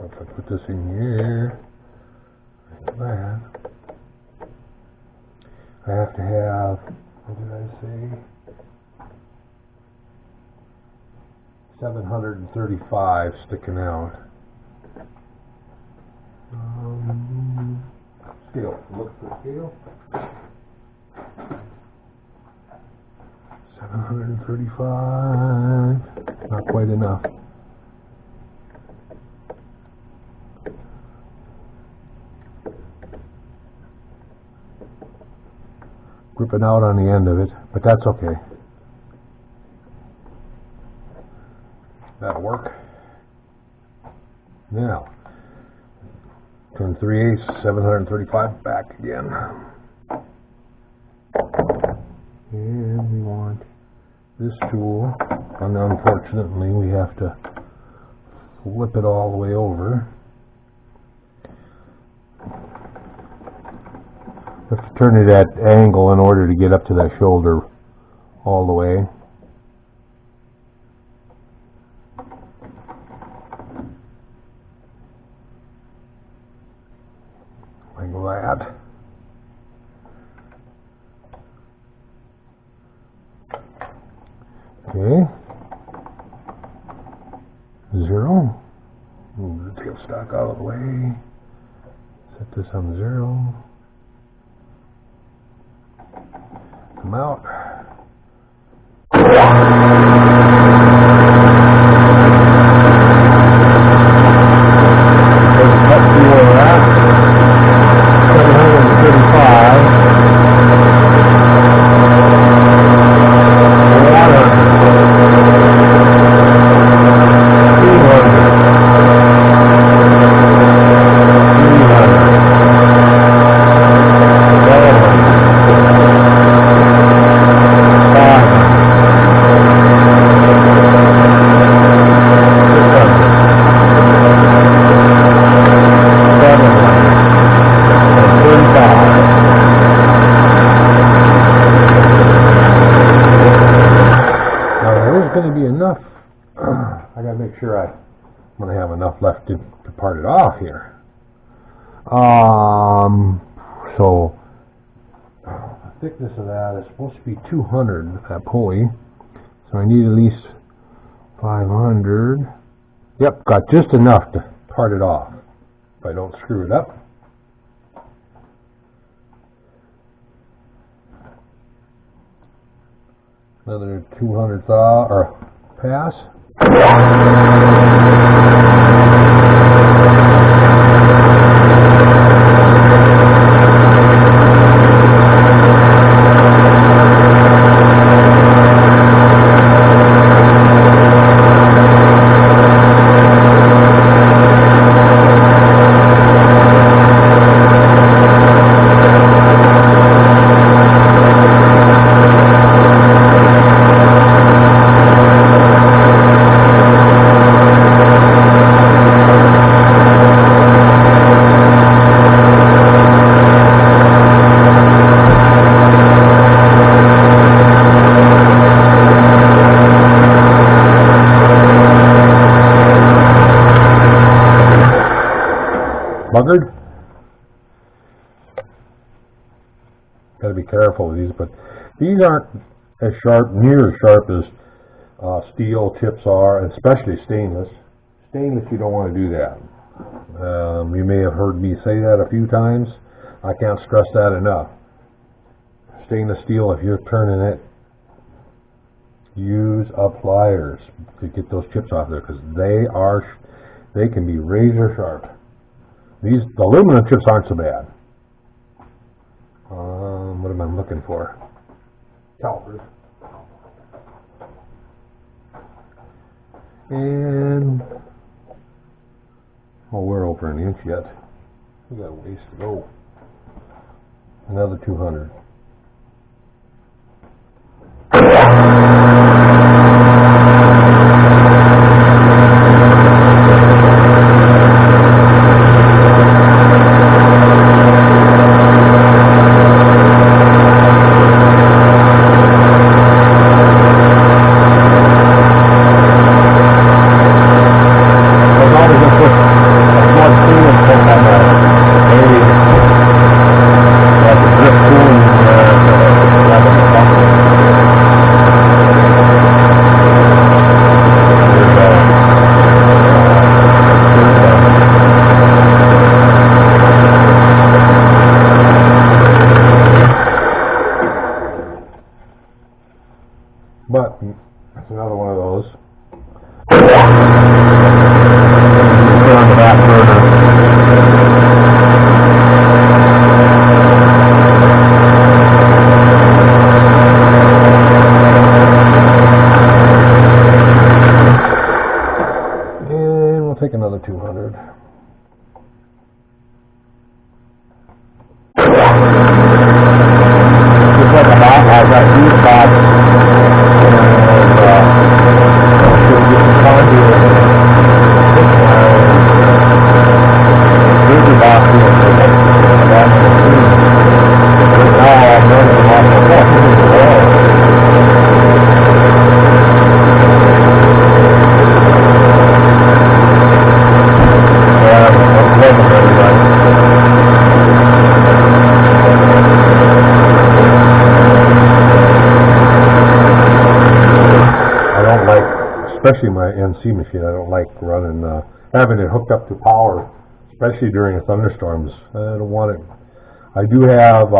if I put this in here, like that, I have to have, what did I say? 735 sticking out. Scale. Look for scale. 735. Not quite enough. Gripping out on the end of it, but that's okay. That'll work. Now, turn 3/8, 735 back again. And we want this tool, and unfortunately we have to flip it all the way over. We have to turn it at angle in order to get up to that shoulder all the way. Like that. Okay. 0. Move the tailstock out of the way. Set this on 0. Come out. Going to be enough. I gotta make sure I'm going to have enough left to part it off here. So the thickness of that is supposed to be 200, that pulley. So I need at least 500. Yep, got just enough to part it off if I don't screw it up. Another 200 or pass. Buggered. Got to be careful with these, but these aren't as sharp, near as sharp as steel chips are, and especially stainless. Stainless, you don't want to do that. You may have heard me say that a few times. I can't stress that enough. Stainless steel, if you're turning it, use pliers to get those chips off there, because they can be razor sharp. The aluminum chips aren't so bad. What am I looking for? Calipers. And we're over an inch yet. We got a ways to go. Another 200. That's another one of those. Put on the back burner. Take another 200. Just like a box, I've got these box, and get the conduit and box here for that machine. Now I'm running them off the wall. Especially my NC machine, I don't like running, having it hooked up to power, especially during thunderstorms. I don't want it. I do have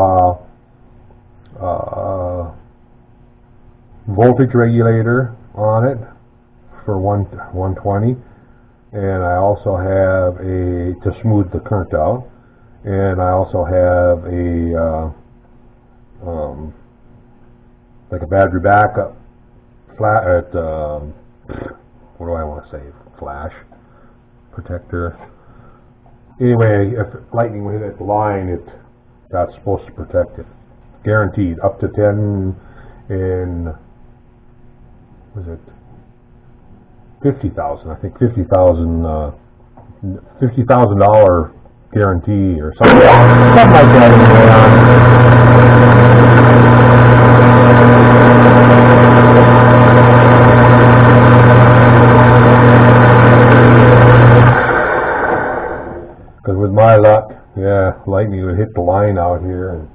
voltage regulator on it for 120, and I also have to smooth the current out, and I also have like a battery backup what do I want to say? Flash protector. Anyway, if lightning will hit the line, that's supposed to protect it. Guaranteed. Up to 10 in, was it 50,000? I think $50,000 guarantee or something like that. Because with my luck, yeah, lightning would hit the line out here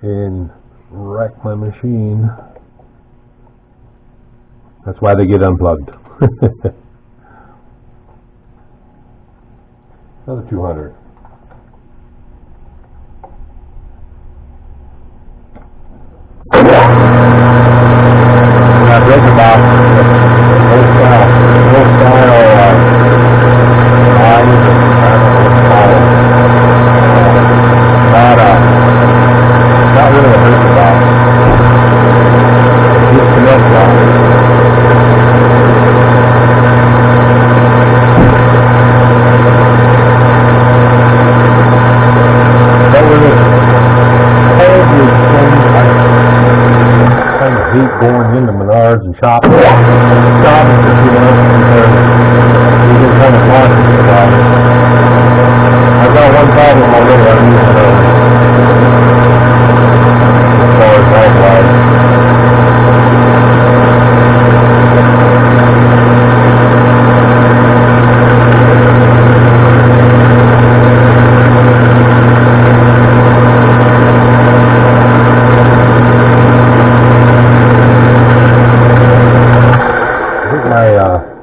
and wreck my machine. That's why they get unplugged. Another 200. That breaker box, old style. Not really a breaker box. Just the milk box. Going into Menards and shopping for 2 months because we've been kind of cautious about it. I've got one problem already I'm using as far as health-wise.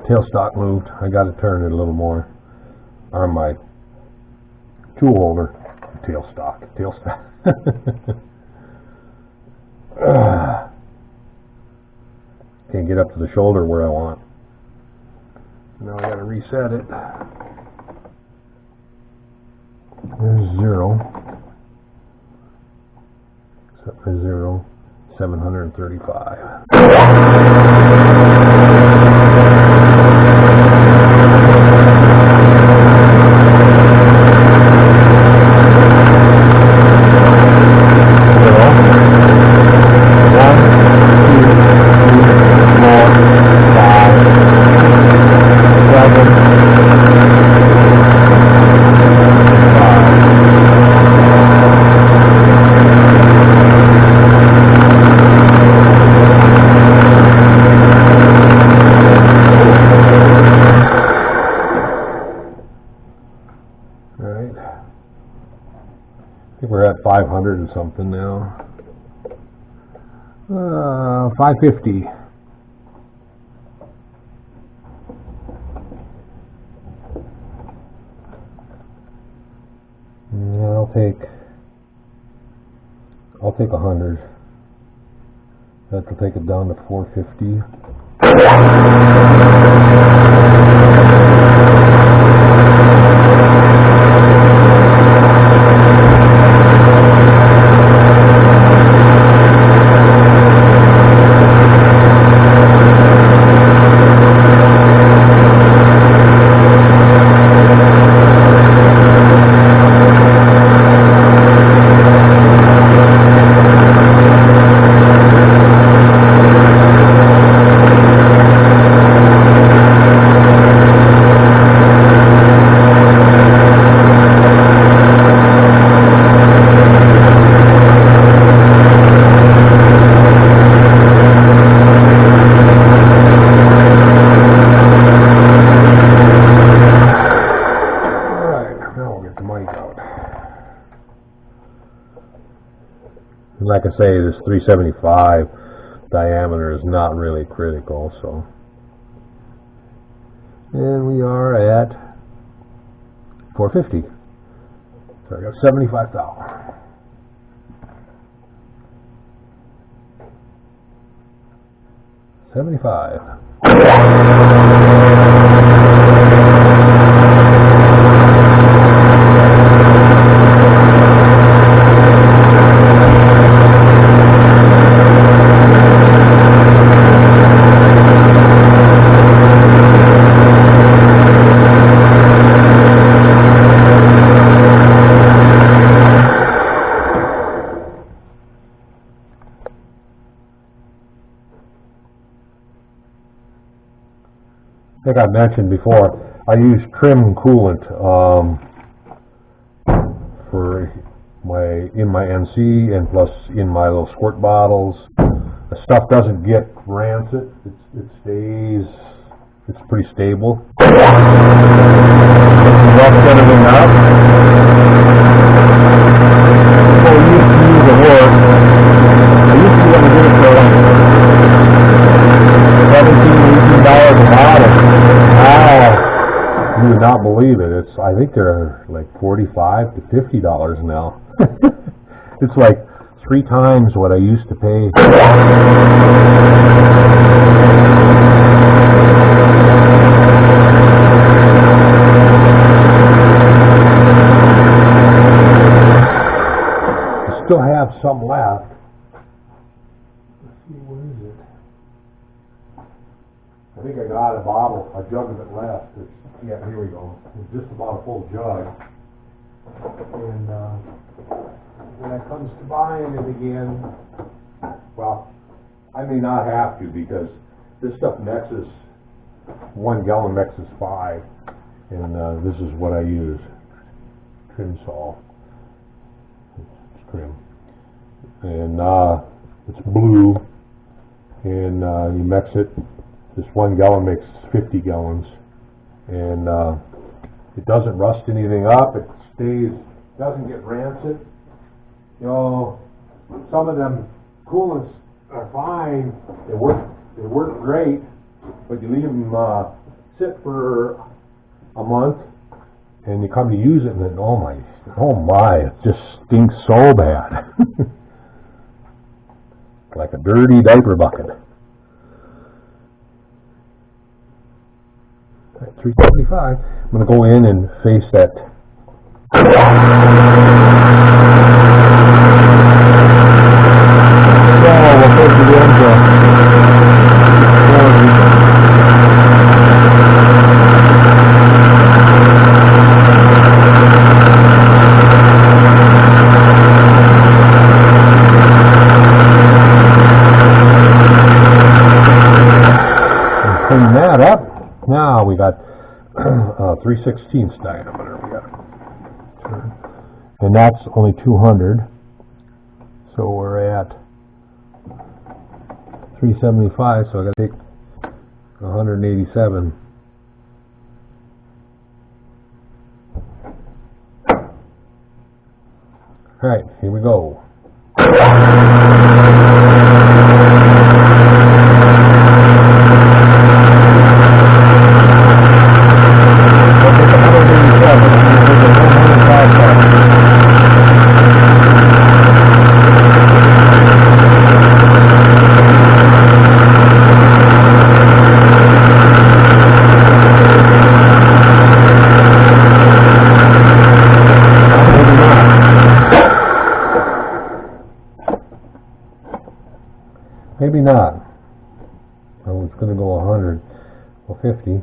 Tailstock moved. I got to turn it a little more on my tool holder. Tailstock. Can't get up to the shoulder where I want. Now I got to reset it. There's 0. Set for 0. 735. We're at 500 and something now. 550. Yeah, I'll take 100. That'll take it down to 450. Like I say, this 375 diameter is not really critical, so. And we are at 450. So I got 75,000. $75. I think I mentioned before, I use trim coolant for in my NC and plus in my little squirt bottles. The stuff doesn't get rancid. It stays. It's pretty stable. Rough everything up. So I used to use the wood. I used to want to get it for like $17, $18 a bottle. You would not believe it. I think they're like $45 to $50 now. It's like 3 times what I used to pay. I still have some left. Let's see, what is it? I think I got a jug of it left. Yeah, here we go. It's just about a full jug. And when it comes to buying it again, well, I may not have to because this stuff mixes, 1 gallon mixes 5. And this is what I use. Trim salt. It's trim. And it's blue. And you mix it. This 1 gallon makes 50 gallons. And it doesn't rust anything up. It stays, doesn't get rancid. You know, some of them coolants are fine. They work great, but you leave them sit for a month, and you come to use it, and then oh my, it just stinks so bad, like a dirty diaper bucket. 375. I'm going to go in and face that. So we'll put it into 40. Clean that up. Now we got 3/16 diameter. We got, and that's only 200. So we're at 375. So I got to take 187. All right, here we go. maybe not. I was going to go 100 or 50.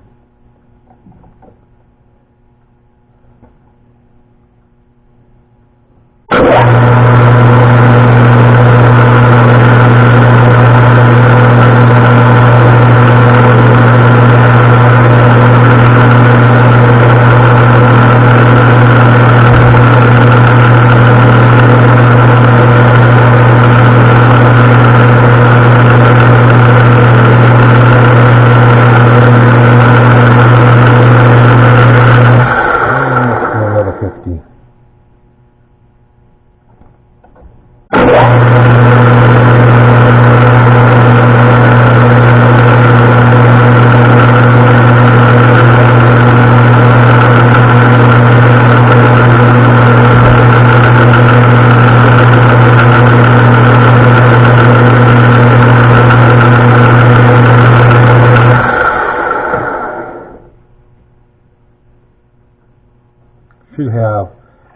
Should have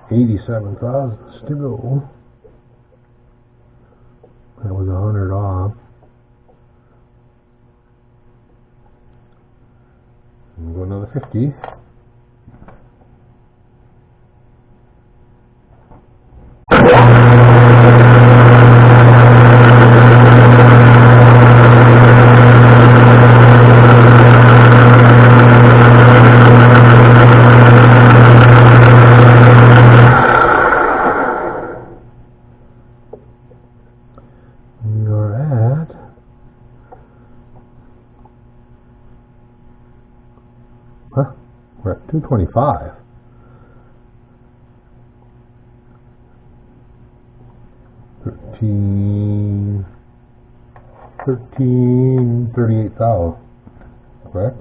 87 thousandths to go. That was 100 off. And go another 50. We're at 225. $38,000, correct?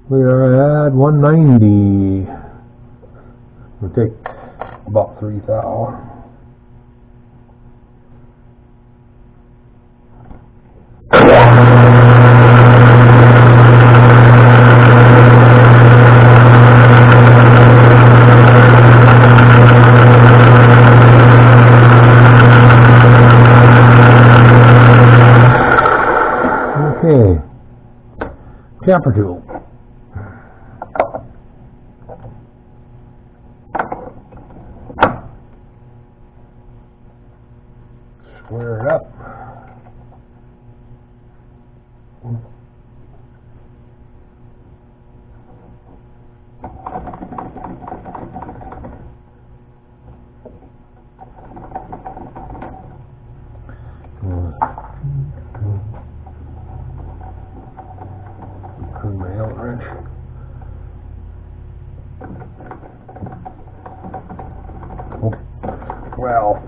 We are at 190. We'll take about 3,000. Okay. Camper tool. Square it up. My L wrench. Oh, well.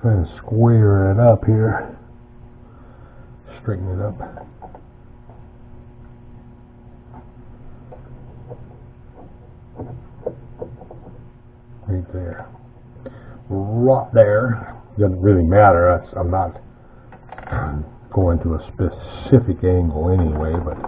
Trying to square it up here. Straighten it up. Right there. Right there. Doesn't really matter. I'm not going to a specific angle anyway, but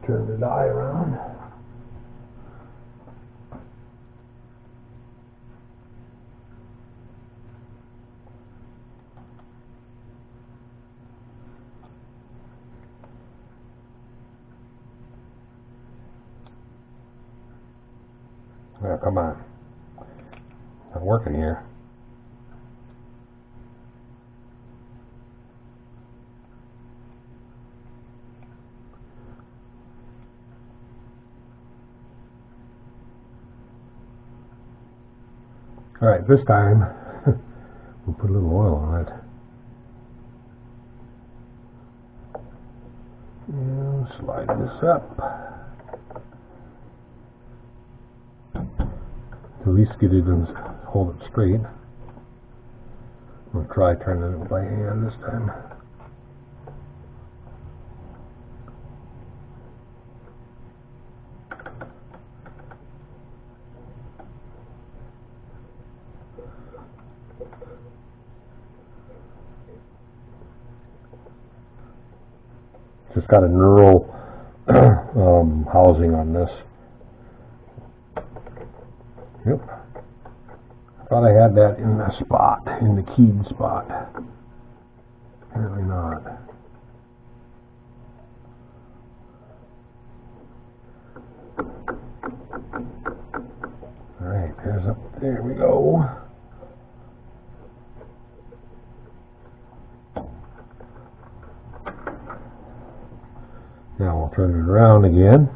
turn the die around. Now, come on. It's not working here. Alright, this time we'll put a little oil on it. And slide this up. To at least get it and hold it straight. I'm going to try turning it by hand this time. Just got a knurl housing on this. Yep. I thought I had that in the spot, in the keyed spot. Apparently not. Alright, there we go. Now we'll turn it around again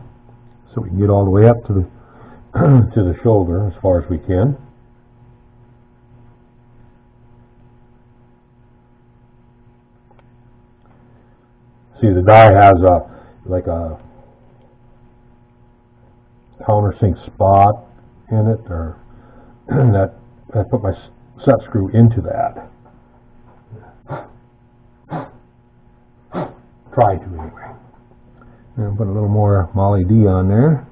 so we can get all the way up to the to the shoulder as far as we can. See, the die has like a countersink spot in it, or that I put my set screw into that. Try to anyway. And put a little more Molly D on there.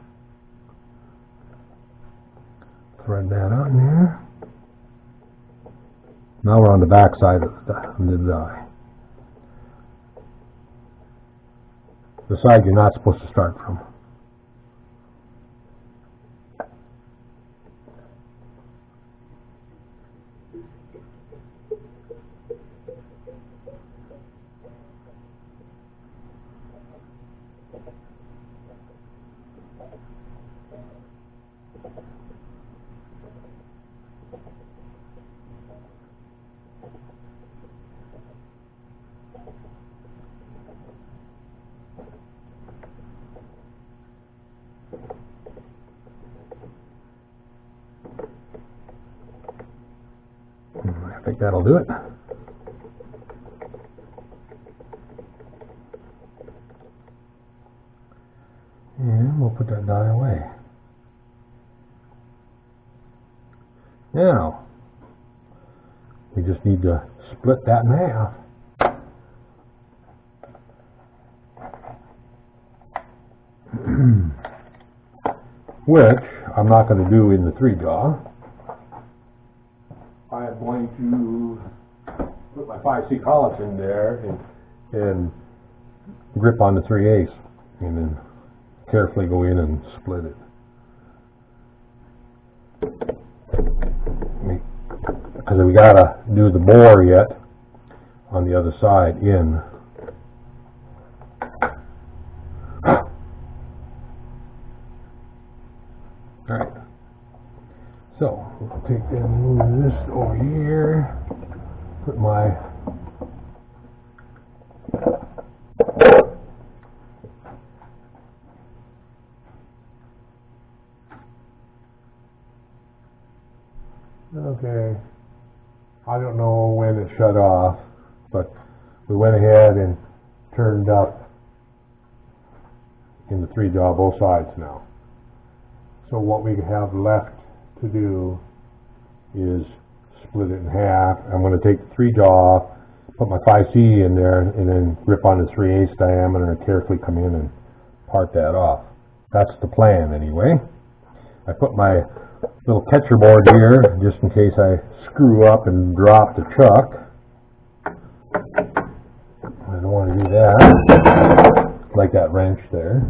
Thread that on there. Now we're on the back side of the die. The side you're not supposed to start from. I think that'll do it. And we'll put that die away. Now, we just need to split that in half. Which I'm not going to do in the 3-jaw. I am going to put my 5C collets in there and grip on the 3/8 and then carefully go in and split it. Because we gotta do the bore yet on the other side in. Alright. So we'll take and move this over here. Put my okay. I don't know when it shut off, but we went ahead and turned up in the 3-jaw both sides now. So what we have left to do is split it in half. I'm going to take the 3-jaw off, put my 5C in there, and then grip on the 3/8 diameter and carefully come in and part that off. That's the plan anyway. I put my little catcher board here just in case I screw up and drop the chuck. I don't want to do that. Like that wrench there.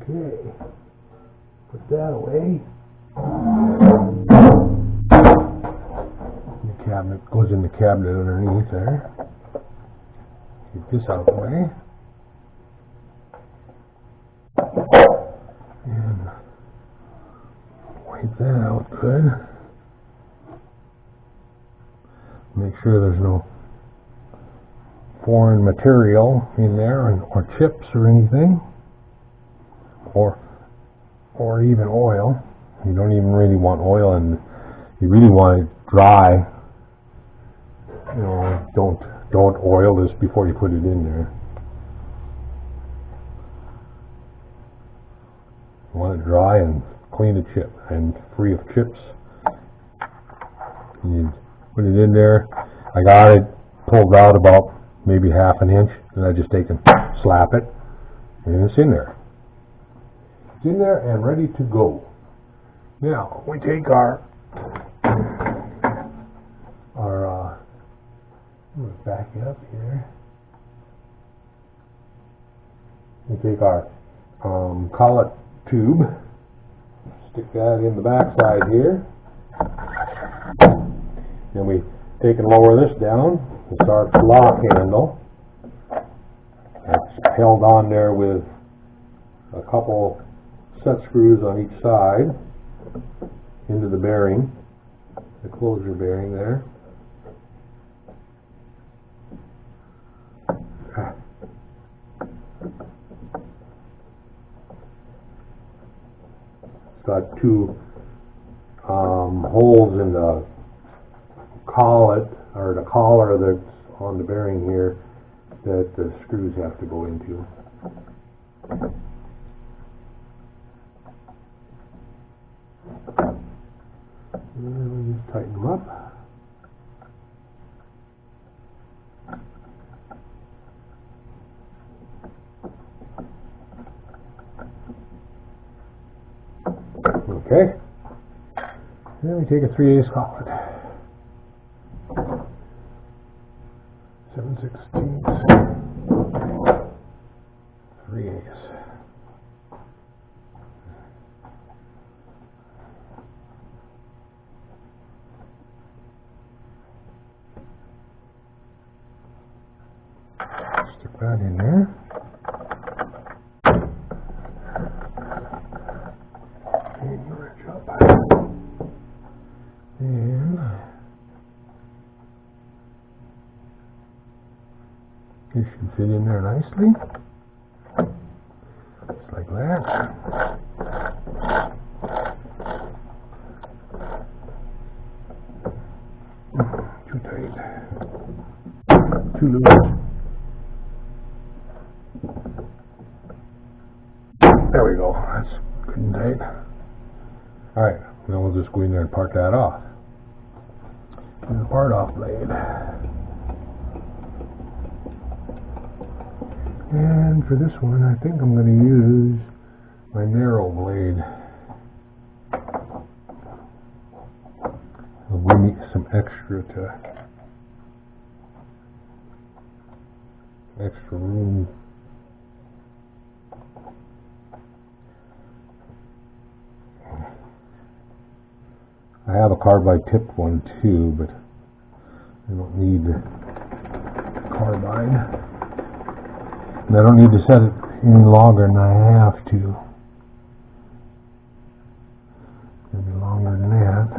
Okay, put that away. The cabinet goes in the cabinet underneath there. Get this out of the way. And wipe that out good. Make sure there's no foreign material in there, or chips or anything, or even oil. You don't even really want oil, and you really want it dry. You know, don't oil this before you put it in there. You want it dry and clean the chip and free of chips. You put it in there. I got it pulled out about maybe half an inch, and I just take and slap it, and it's in there. It's in there and ready to go. Now we take our back it up here. We take our collet tube, stick that in the back side here. Then we take and lower this down. It's our lock handle. It's held on there with a couple set screws on each side into the bearing, the closure bearing there. It's got two holes in the collet, or the collar that's on the bearing here, that the screws have to go into. And we just tighten them up. Okay. Then we take a 3/8 collet. 7/16, 3/8. Stick that in there. And you wrench up. And this should fit in there nicely. Just like that. Too tight. Too loose. There we go. That's good and tight. Alright, now we'll just go in there and part that off. The part off blade. And for this one, I think I'm going to use my narrow blade. It'll give me some extra room. I have a carbide tipped one too, but I don't need the carbide. And I don't need to set it any longer than I have to. It's going to be longer than that.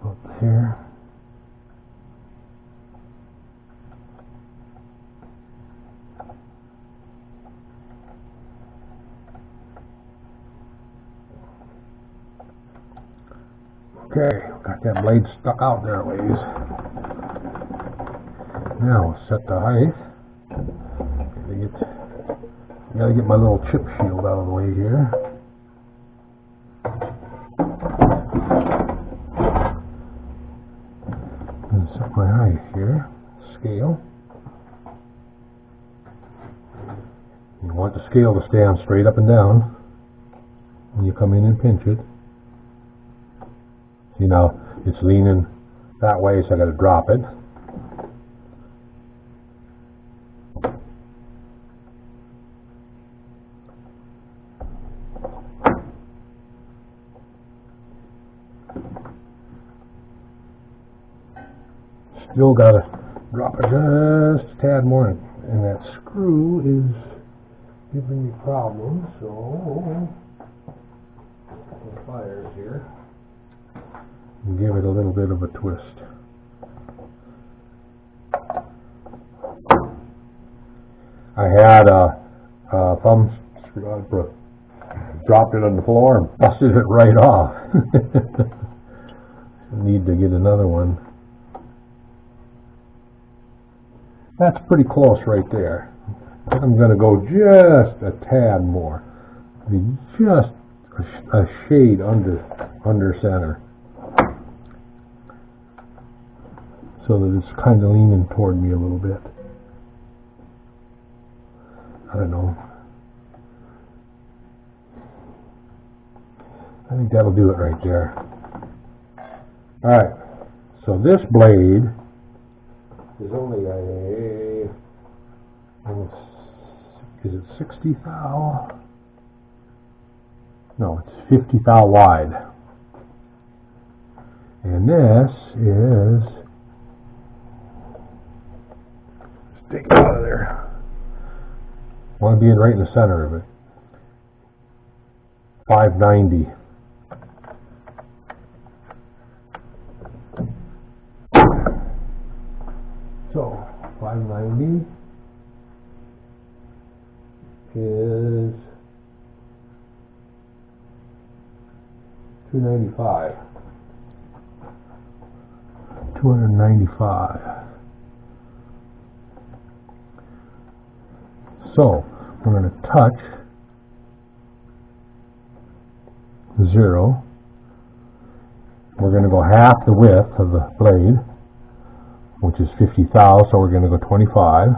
Up here. Okay, got that blade stuck out there a ways. Now we'll set the height. Gotta get my little chip shield out of the way here. And set my height here. Scale. You want the scale to stand straight up and down when you come in and pinch it. See, now it's leaning that way, so I gotta drop it. Still gotta drop it just a tad more. And that screw is giving me problems, so the pliers here. Give it a little bit of a twist. I had a thumb screw, dropped it on the floor and busted it right off. Need to get another one. That's pretty close right there. I'm going to go just a tad more. Just a shade under center. So that it's kind of leaning toward me a little bit. I don't know. I think that'll do it right there. Alright, so this blade is only is it 60 thou? No, it's 50 thou wide. And this is, take it out of there. Want to be in right in the center of it. 590. So 590 is 295. 295. So we're going to touch 0. We're going to go half the width of the blade, which is 50 thou, so we're going to go 25.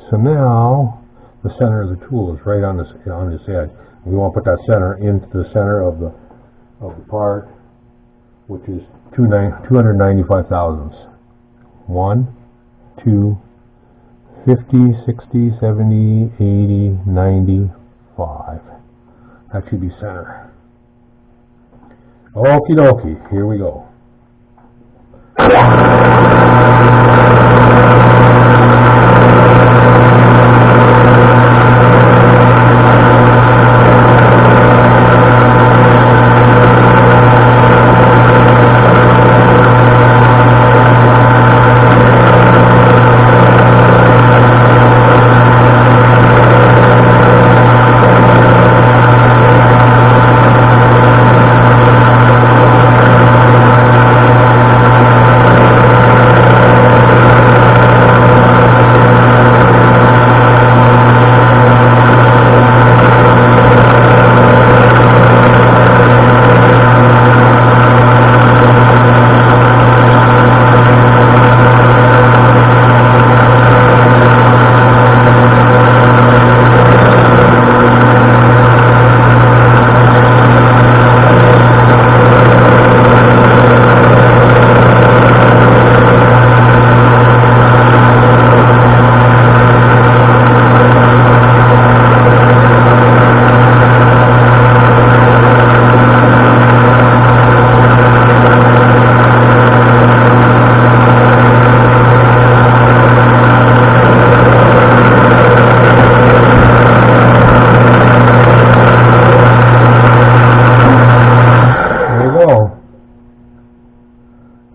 So now the center of the tool is right on this edge. We want to put that center into the center of the part, which is 295 thousandths. 1, 2, 50, 60, 70, 80, 95. That should be center. Okie dokie, here we go.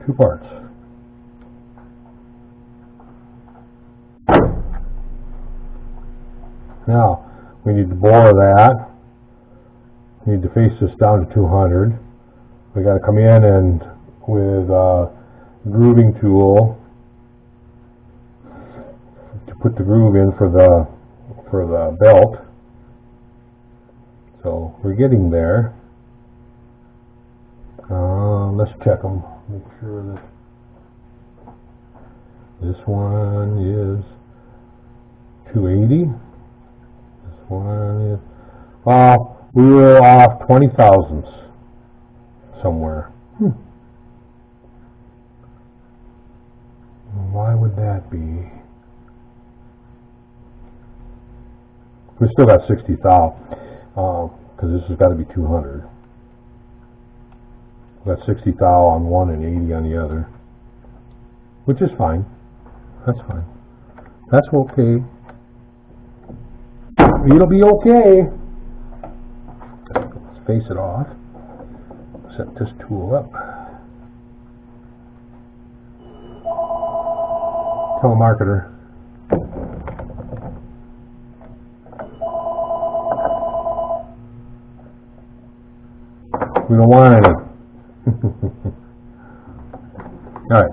Two parts. Now, we need to bore that. We need to face this down to 200. We got to come in and with a grooving tool to put the groove in for the belt. So we're getting there. Let's check them. Make sure that this one is 280. This one is, we were off 20 thousandths somewhere. Why would that be? We still got 60 thou, because this has got to be 200. We've got 60 thou on one and 80 on the other, which is fine. That's fine. That's okay. It'll be okay. Let's face it off. Set this tool up. Telemarketer. We don't want any. All right.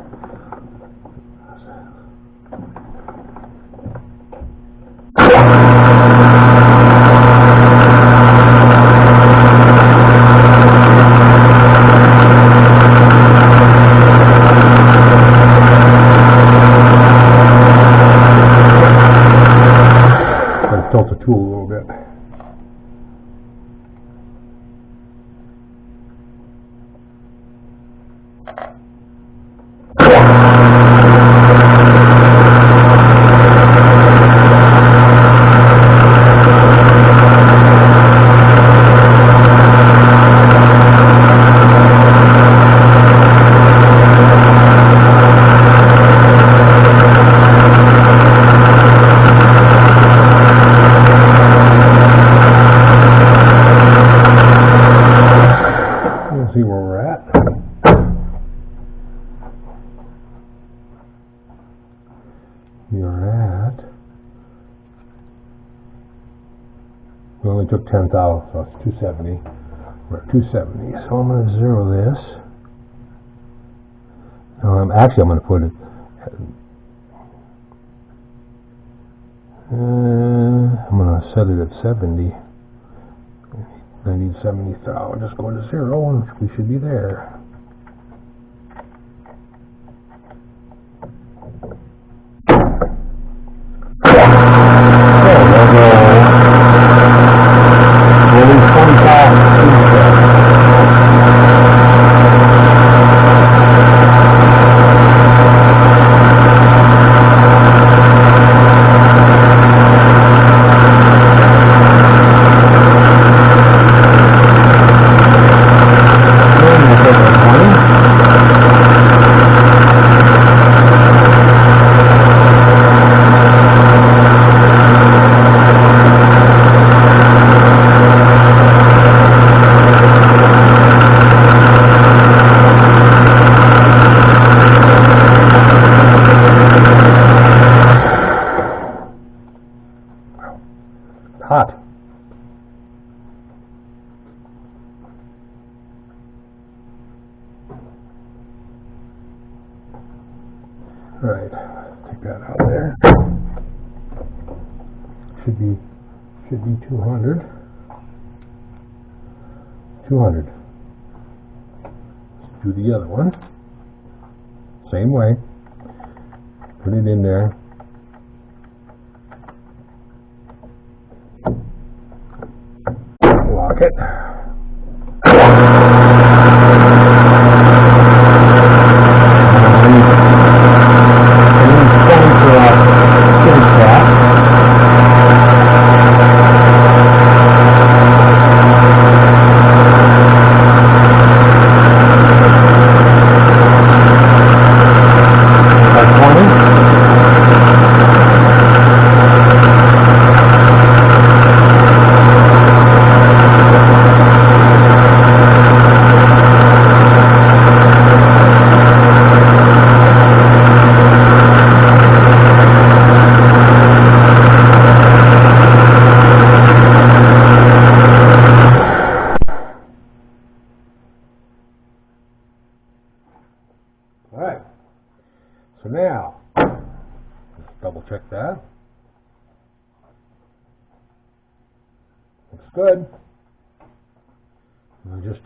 Tilt the tool a little bit. See where we're at. You're at. We only took 10,000, so it's 270. We're at 270. So I'm going to zero this. Actually, I'm going to put it. I'm going to set it at 70. I need 70,000. I'll just go to 0 and we should be there. Hot. All right, take that out of there. Should be 200. 200. Let's do the other one. Same way. Put it in there. Lock it. Alright, so now, let's double check that. Looks good. I'm just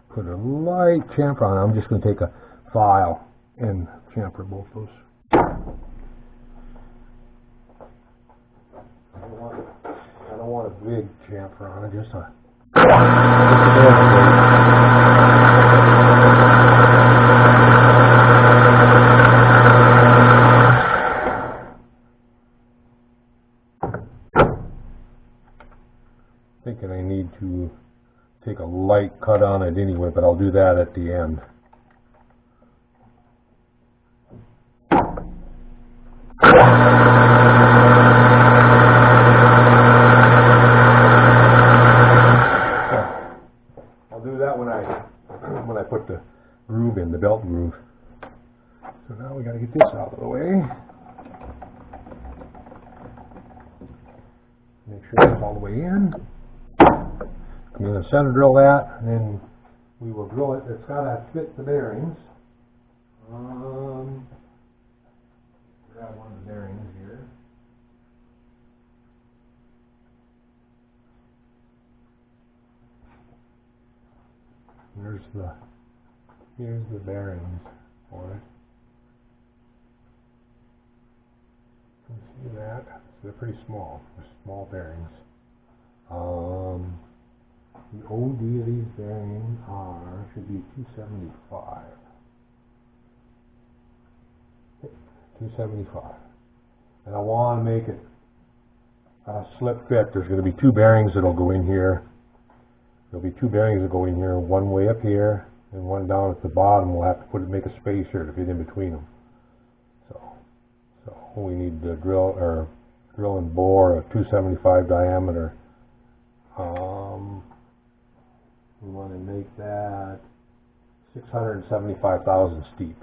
put a light chamfer on it. I'm just going to take a file and chamfer both those. I don't want a big chamfer on it, just a thinking I need to take a light cut on it anyway, but I'll do that at the end. I'll do that when I put the groove in, the belt groove. So now we got to get this out of the way. Make sure it's all the way in. I'm going to center drill that, and then we will drill it. It's got to fit the bearings. Grab one of the bearings here. Here's the bearings for it. You can see that? So they're pretty small. They're small bearings. The OD of these bearings should be 275. 275. And I want to make it slip fit. There's going to be two bearings that'll go in here. There'll be two bearings that go in here, one way up here and one down at the bottom. We'll have to make a space here to fit in between them. So we need to drill and bore a 275 diameter. We want to make that 675 thousandths deep.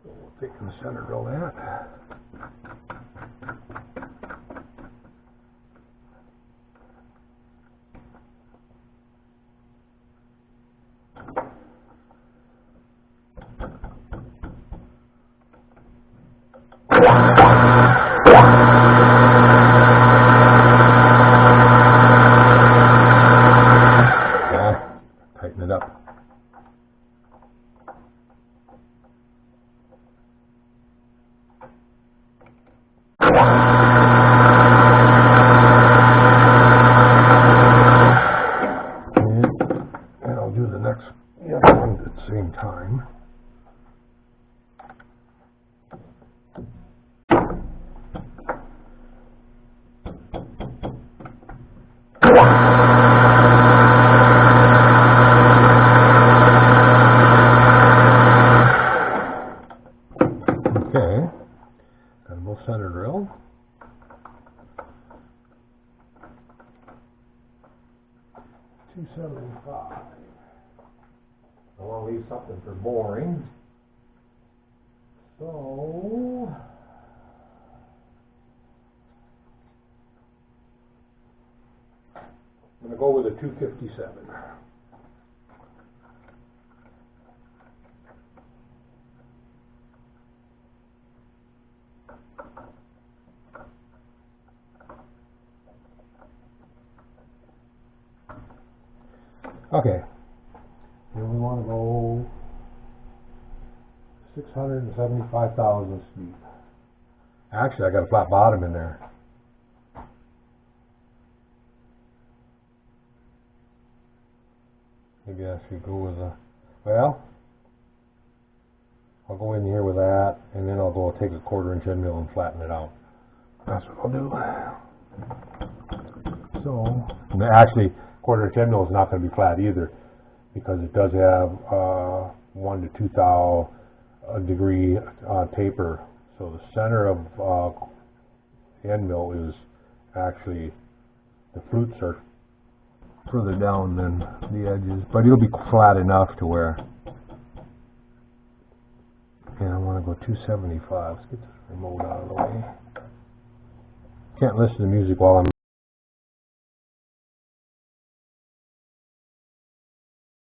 So we'll take and center drill that. Tighten it up. And I'll do the other one at the same time. Okay, got them both center drilled. $275. I want to leave something for boring. So I'm going to go with a 257. Okay, then we want to go 675 thousandths deep. Actually, I got a flat bottom in there. Maybe I should go with well, I'll go in here with that, and then I'll take a 1/4 inch end mill and flatten it out. That's what I'll do. So, actually, 1/4 inch end mill is not going to be flat either, because it does have 1 to 2 thou degree taper. So the center of the end mill is actually, the flutes are further down than the edges, but it'll be flat enough to where. And I want to go 275. Let's get this remote out of the way. Can't listen to music while I'm